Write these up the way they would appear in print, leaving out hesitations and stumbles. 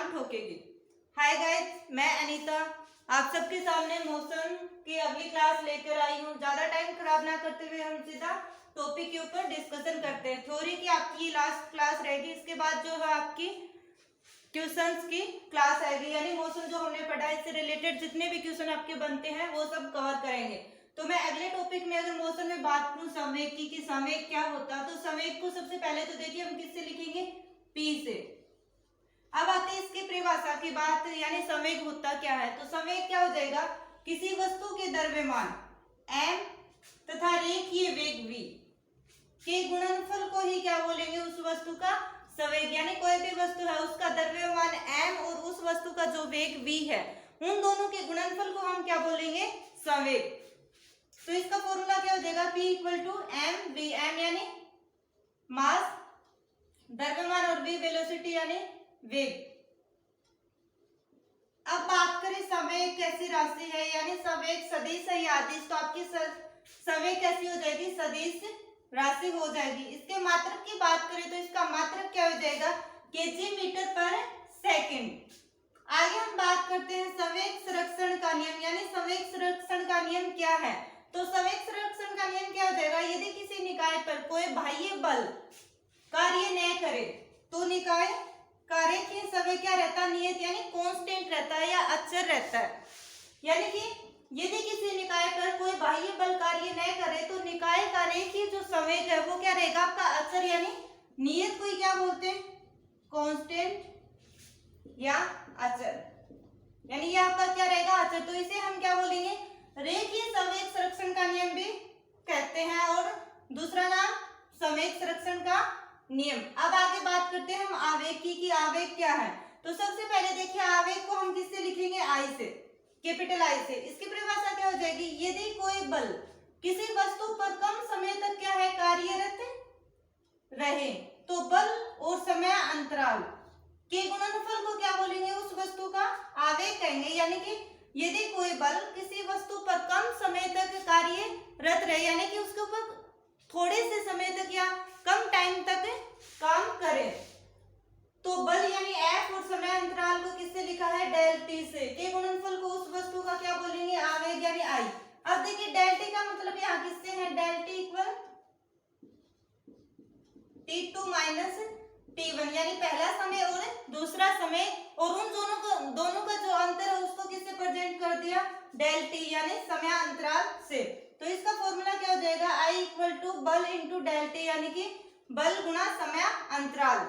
ढलान ठोकेगी। Hi guys, मैं अनीता आप सबके सामने मोशन की अगली क्लास लेकर आई हूँ। ज्यादा टाइम खराब ना करते हुए हम सीधा टॉपिक के ऊपर डिस्कशन करते हैं। थ्योरी की आपकी लास्ट क्लास रहेगी, इसके बाद जो है आपकी क्वेश्चंस की क्लास आएगी, यानी मोशन जो हमने पढ़ा है इससे रिलेटेड जितने भी क्वेश्चन आपके बनते हैं वो सब कवर करेंगे। तो मैं अगले टॉपिक में अगर मोशन में बात करूं संवेग की कि संवेग क्या होता है, तो संवेग को सबसे पहले तो देखिए हम किससे लिखेंगे, पी से। अब आते हैं इसकी परिभाषा की बात, यानी संवेग होता क्या है। तो संवेग क्या हो जाएगा, किसी वस्तु के द्रव्यमान m तथा रेखीय वेग v के गुणनफल को ही क्या बोलेंगे, उस वस्तु का संवेग। यानी कोई भी वस्तु है उसका द्रव्यमान m और उस वस्तु का जो वेग v है, उन दोनों के गुणनफल को हम क्या बोलेंगे, संवेग। तो इसका फॉर्मूला क्या हो जाएगा, P equal to m v, m यानी मास द्रव्यमान और v वेलोसिटी यानी वेग। अब बात करें संवेग कैसी राशि है, यानी संवेग सदिश है या अदिश, तो आपकी संवेग कैसी हो जाएगी, सदिश राशि हो जाएगी। इसके मात्रक की बात करें तो इसका मात्रक क्या हो जाएगा, केजी मीटर पर सेकंड। आगे हम बात करते हैं संवेग संरक्षण का नियम, यानी संवेग संरक्षण का नियम क्या है। तो संवेग संरक्षण का नियम क्या हो जाएगा, यदि किसी निकाय पर कोई बाह्य बल कार्य न करे तो निकाय कार्य के संवेग क्या रहता है, नियत यानी कांस्टेंट रहता है या अचर रहता है। यानी कि यदि किसी निकाय पर कोई बाह्य बल कार्य न करे तो निकाय कार्य की जो संवेग है वो क्या रहेगा, आपका अचर यानी नियत को ही क्या बोलते हैं, कांस्टेंट या अचर, यानी ये आपका क्या रहेगा, अचर। तो इसे हम क्या बोलेंगे, रेखीय संवेग संरक्षण का नियम भी कहते हैं, और दूसरा नाम संवेग संरक्षण का नियम। अब आगे बात करते हैं हम आवेग की कि आवेग क्या है। तो सबसे पहले देखिए आवेग को हम किससे लिखेंगे, आई से, कैपिटल आई से। इसकी परिभाषा क्या हो जाएगी, यदि कोई बल किसी वस्तु पर कम समय तक क्या है, कार्यरत रहे तो बल और समय अंतराल के गुणनफल को क्या बोलेंगे, उस वस्तु का आवेग कहेंगे। यानी कि यदि कोई बल किसी वस्तु पर कम समय तक कार्यरत रहे, यानी कि उसके ऊपर थोड़े से समय तक या कम टाइम तक काम करे, तो बल यानी F और समय अंतराल को किससे लिखा है, डेल टी से, के गुणनफल को उस वस्तु का क्या बोलेंगे, आवेग यानी आई। अब देखिए डेल टी का मतलब यहाँ किससे है, del T equal T2 minus T1, यानी पहला समय और दूसरा समय, और उन दोनों का जो अंतर है उसको किससे प्रेजेंट कर दिया, डेल टी यानी समय अंतराल से। तो इसका फॉर्मूला क्या हो जाएगा, I इक्वल टू बल इंटू डेल टी, यानी कि बल गुणा समय अंतराल।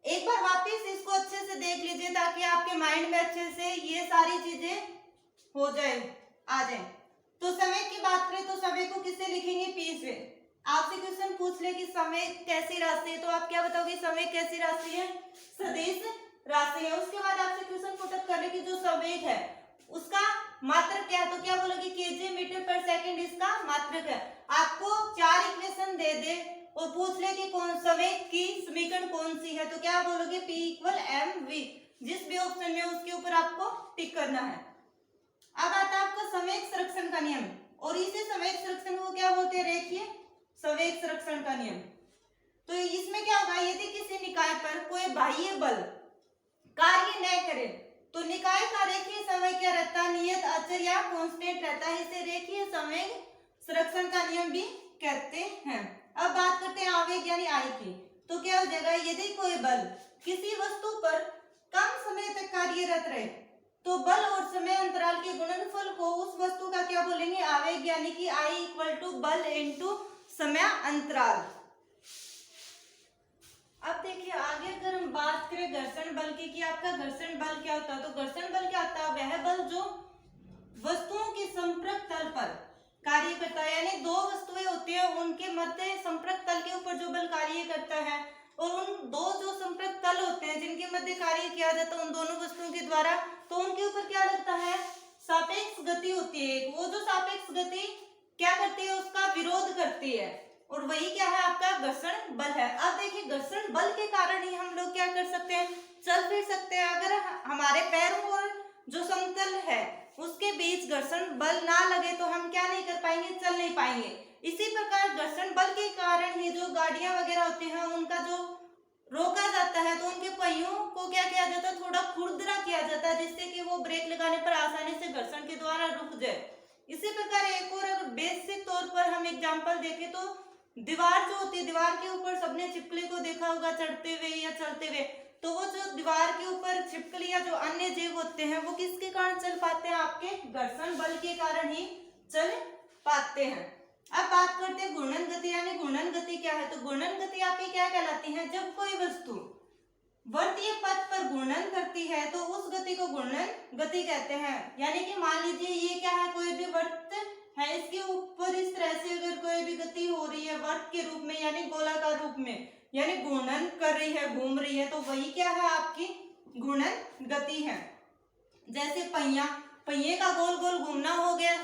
एक बार वापिस इसको अच्छे से देख लीजिए ताकि आपके माइंड में अच्छे से ये सारी चीजें हो जाए, आ जाए। तो समय की बात करें तो समय को किससे लिखेंगे, पी से। आपसे क्वेश्चन पूछ ले कि समय कैसी राशि है, तो आप क्या बताओगे, समय कैसी राशि है, सदिश राशि है। उसके बाद आपसे क्वेश्चन पुट कर ले कि जो संवेग है उसका मात्रक क्या है, तो क्या बोलोगे, केजी मीटर पर सेकंड इसका मात्रक है। आपको 4 इक्वेशन दे दे और पूछ ले कि कौन संवेग की समीकरण कौन सी है, तो क्या बोलोगे, P इक्वल एम वी। जिस भी ऑप्शन में उसके ऊपर आपको टिक करना है। अब आता है आपका संवेग संरक्षण का नियम, और इसे संवेग संरक्षण को क्या बोलते हैं, रेखीय संवेग संरक्षण का नियम। तो इसमें क्या होगा, यदि किसी निकाय पर कोई बाह्य बल कार्य न करे तो निकाय का रेखीय संवेग क्या रहता है, नियत अचर या कांस्टेंट रहता है। इसे रेखीय संवेग संरक्षण का नियम भी कहते हैं। अब बात करते हैं आवेग यानी आई की। तो क्या हो जाएगा, यदि कोई बल किसी वस्तु पर कम समय तक कार्यरत रहे तो बल और समय अंतराल के गुणनफल को उस वस्तु का क्या बोलेंगे, आवेग, यानी कि आई इक्वल टू बल इंटू समय अंतराल। अब देखिए आगे अगर हम बात करें घर्षण बल की कि आपका घर्षण बल क्या होता है। तो घर्षण बल क्या होता है, वह बल जो वस्तुओं के संपर्क तल पर कार्य करता है, यानी दो वस्तुएं होती है उनके मध्य संपर्क तल के ऊपर जो बल कार्य करता है, और उन दो जो संपर्क तल होते हैं जिनके मध्य कार्य किया जाता है उन दोनों वस्तुओं के द्वारा, तो उनके ऊपर क्या लगता है, सापेक्ष गति होती है। वो जो सापेक्ष गति क्या करती है, उसका विरोध करती है, और वही क्या है, आपका घर्षण बल है। अब देखिए घर्षण बल के कारण ही हम लोग क्या कर सकते हैं, चल फिर सकते हैं। अगर हमारे पैरों और जो समतल है उसके बीच घर्षण बल ना लगे तो हम क्या नहीं कर पाएंगे, चल नहीं पाएंगे। इसी प्रकार घर्षण बल के कारण ही जो गाड़ियां वगैरह होती हैं उनका जो रोका जाता है तो उनके पहियों को क्या किया जाता है, थोड़ा खुरदरा किया जाता है, जिससे कि वो ब्रेक लगाने पर आसानी से घर्षण के द्वारा रुक जाए। इसी प्रकार एक और अगर बेसिक तौर पर हम एग्जांपल देखें तो दीवार जो होती है, दीवार के ऊपर सबने छिपकली को देखा होगा चढ़ते हुए या चलते हुए, तो वो जो दीवार के ऊपर छिपकली या जो अन्य जीव होते हैं वो किसके कारण चल पाते हैं, आपके घर्षण बल के कारण ही चल पाते हैं। अब बात करते हैं घूर्णन गति, यानी घूर्णन गति क्या है। तो घूर्णन गति आपकी क्या कहलाती है, जब कोई वस्तु वर्तीय पथ पर घूर्णन करती है तो उस गति को घूर्णन गति कहते हैं। यानी कि मान लीजिए ये क्या है, कोई भी वर्त है, इसके ऊपर इस तरह से अगर कोई भी गति हो रही है वर्त के रूप में यानी गोलाकार रूप में, यानी घूर्णन कर रही है, घूम रही है, तो वही क्या है, आपकी घूर्णन गति है। जैसे पहिए का गोल गोल घूमना हो गया,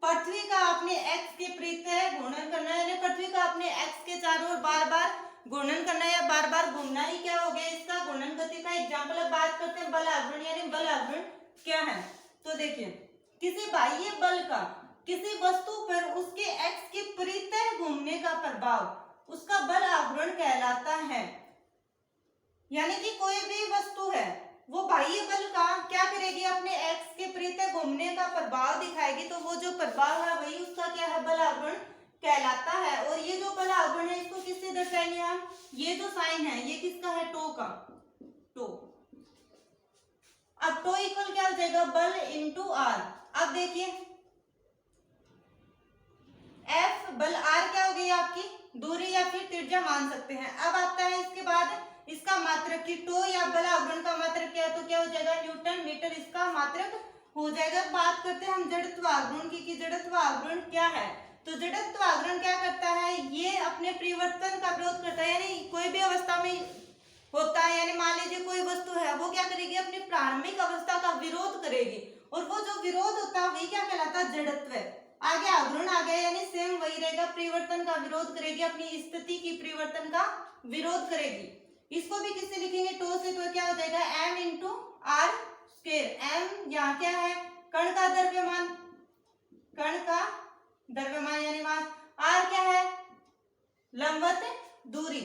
पृथ्वी का अपने एक्स के प्रति घूर्णन करना, यानी पृथ्वी का अपने एक्स के चारों ओर बार बार घूर्णन करना या बार बार घूमना ही क्या हो गया, इसका घूर्णन गति का एग्जाम्पल। अब बात करते हैं बल आवरण, यानी बल आवरण क्या है। तो देखिए, किसी बाह्य बल का किसी वस्तु पर उसके एक्स के प्रति घूमने का प्रभाव उसका बल आवरण कहलाता है। यानी कि कोई भी वस्तु है वो बाह्य बल का क्या करेगी, अपने एक्स के प्रति घूमने का प्रभाव दिखाएगी, तो वो जो प्रभाव है वही उसका क्या है, बल आवरण कहलाता है। और ये जो बल आवरण है इसको किससे दर्शाएंगे हम, ये जो साइन है ये किसका है, टो का, टो। अब टो इक्वल क्या हो जाएगा, बल इंटू आर। अब देखिए एफ बल, आर क्या हो गई आपकी दूरी या फिर त्रिज्या मान सकते हैं। अब आता है इसके बाद इसका मात्रक की टो या बल आवरण का मात्रक क्या है, तो क्या हो जाएगा, न्यूटन मीटर इसका मात्रक हो जाएगा। बात करते हैं हम जड़त्व आवरण की, कि जड़त्व आवरण क्या है। तो जड़त्व आवरण क्या करता है, ये अपने परिवर्तन का विरोध करता है, यानी कोई भी अवस्था में होता है, यानी मान लीजिए कोई वस्तु है वो क्या करेगी, अपनी प्रारंभिक अवस्था का विरोध करेगी, और वो जो विरोध होता है वही क्या कहलाता है, जड़त्व। आगे आवरण आ गया, यानी सेम वही रहेगा, परिवर्तन का विरोध करेगी, अपनी स्थिति की परिवर्तन का विरोध करेगी। इसको भी किससे लिखेंगे, टो से, तो क्या हो जाएगा m into r square. m यहाँ क्या है, कण का द्रव्यमान, कण का द्रव्यमान यानी मास, r क्या है, लंबवत दूरी।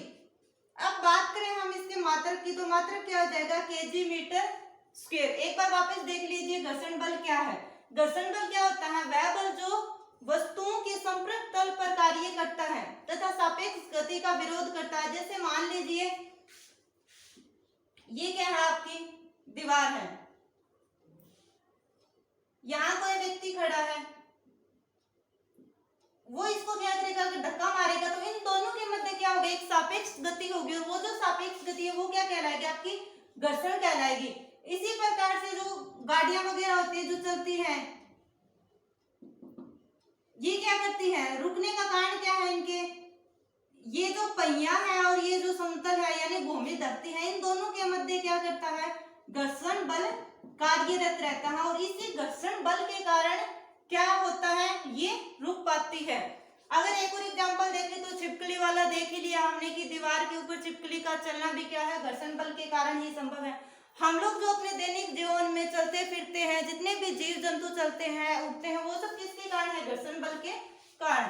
अब बात करें हम इसके मात्रक की, तो मात्रक क्या हो जाएगा, केजी मीटर स्क्वायर। एक बार वापस देख लीजिए घर्षण बल क्या है। घर्षण बल क्या होता है, वह बल जो वस्तुओं के संपर्क तल पर कार्य करता है तथा सापेक्ष गति का विरोध करता है। जैसे मान लीजिए ये क्या है, आपकी दीवार है, यहां कोई व्यक्ति खड़ा है, वो इसको क्या करेगा, अगर धक्का मारेगा तो इन दोनों के मध्य क्या होगा, एक सापेक्ष गति होगी, और वो जो सापेक्ष गति है वो क्या कहलाएगी, आपकी घर्षण कहलाएगी। इसी प्रकार से जो गाड़ियां वगैरह होती है जो चलती हैं, ये क्या करती है, रुकने का कारण क्या है, इनके ये जो पहिया है और ये जो समतल है यानी भूमि धरती है, इन दोनों के मध्य क्या करता है, घर्षण बल कार्यरत रहता है, और इसी घर्षण बल के कारण क्या होता है, ये रुक पाती है। अगर एक और एग्जांपल देखें तो छिपकली वाला देख ही लिया हमने कि दीवार के ऊपर छिपकली का चलना भी क्या है, घर्षण बल के कारण ही संभव है। हम लोग जो अपने दैनिक जीवन में चलते फिरते हैं, जितने भी जीव जंतु चलते हैं उड़ते हैं, वो सब किसके कारण है, घर्षण बल के कारण।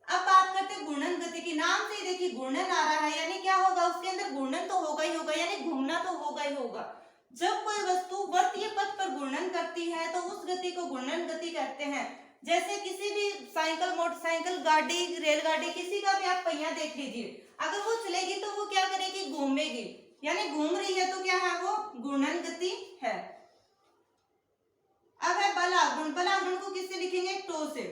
अब बात करते हैं घूर्णन गति की। नाम से ही देखिए घूर्णन आ रहा है, यानी क्या होगा, उसके अंदर घूर्णन तो होगा ही होगा, यानी घूमना तो होगा ही होगा। जब कोई वस्तु वर्तीय पथ पर घूर्णन करती है तो उस गति को घूर्णन गति कहते हैं। जैसे किसी भी साइकिल, मोटरसाइकिल, गाड़ी, रेलगाड़ी, किसी का भी आप पहिया देख लीजिए, अगर वो चलेगी तो वो क्या करेगी, घूमेगी, यानी घूम रही है, तो क्या है, वो घूर्णन गति है। अब है बल आवरण। बल आवरण को किससे लिखेंगे, टो से।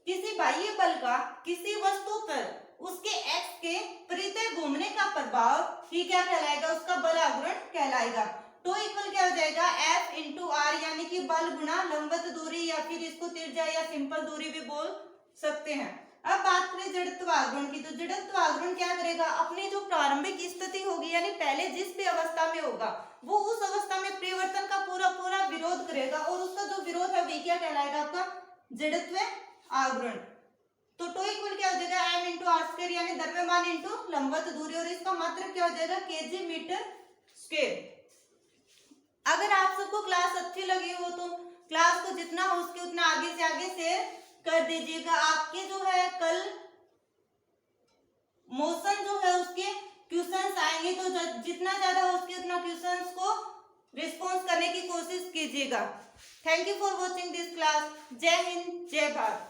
किसी बाह्य बल का किसी वस्तु पर उसके एक्स के प्रति घूमने का प्रभाव ही क्या कहलाएगा, उसका बल आवरण कहलाएगा। टो इक्वल क्या हो जाएगा, F इंटू आर, यानी कि बल गुना लंबवत दूरी, या फिर इसको त्रिज्या या सिंपल दूरी भी बोल सकते हैं। अब बात करें जड़त्व आवरण की, तो जड़त्व आवरण क्या करेगा, अपनी जो प्रारंभिक स्थिति होगी यानी पहले जिस भी अवस्था में होगा वो उस अवस्था में परिवर्तन का पूरा पूरा विरोध करेगा, और उसका जो विरोध है वही क्या कहलाएगा, आपका जड़त्व आवरण। तो टो इक्वल क्या हो जाएगा, m इंटू आर स्क्वायर, यानी द्रव्यमान इंटू लंबवत दूरी, और इसका मात्रक क्या हो जाएगा, केजी मीटर स्क्वायर। अगर आप सबको क्लास अच्छी लगी हो तो क्लास को जितना हो उसके उतना आगे से आगे शेयर कर दीजिएगा। आपके जो है कल मोशन जो है उसके क्वेश्चंस आएंगे, तो जितना ज्यादा हो सके उतना क्वेश्चंस को रिस्पॉन्स करने की कोशिश कीजिएगा। Thank you for watching this class. जय हिंद, जय भारत।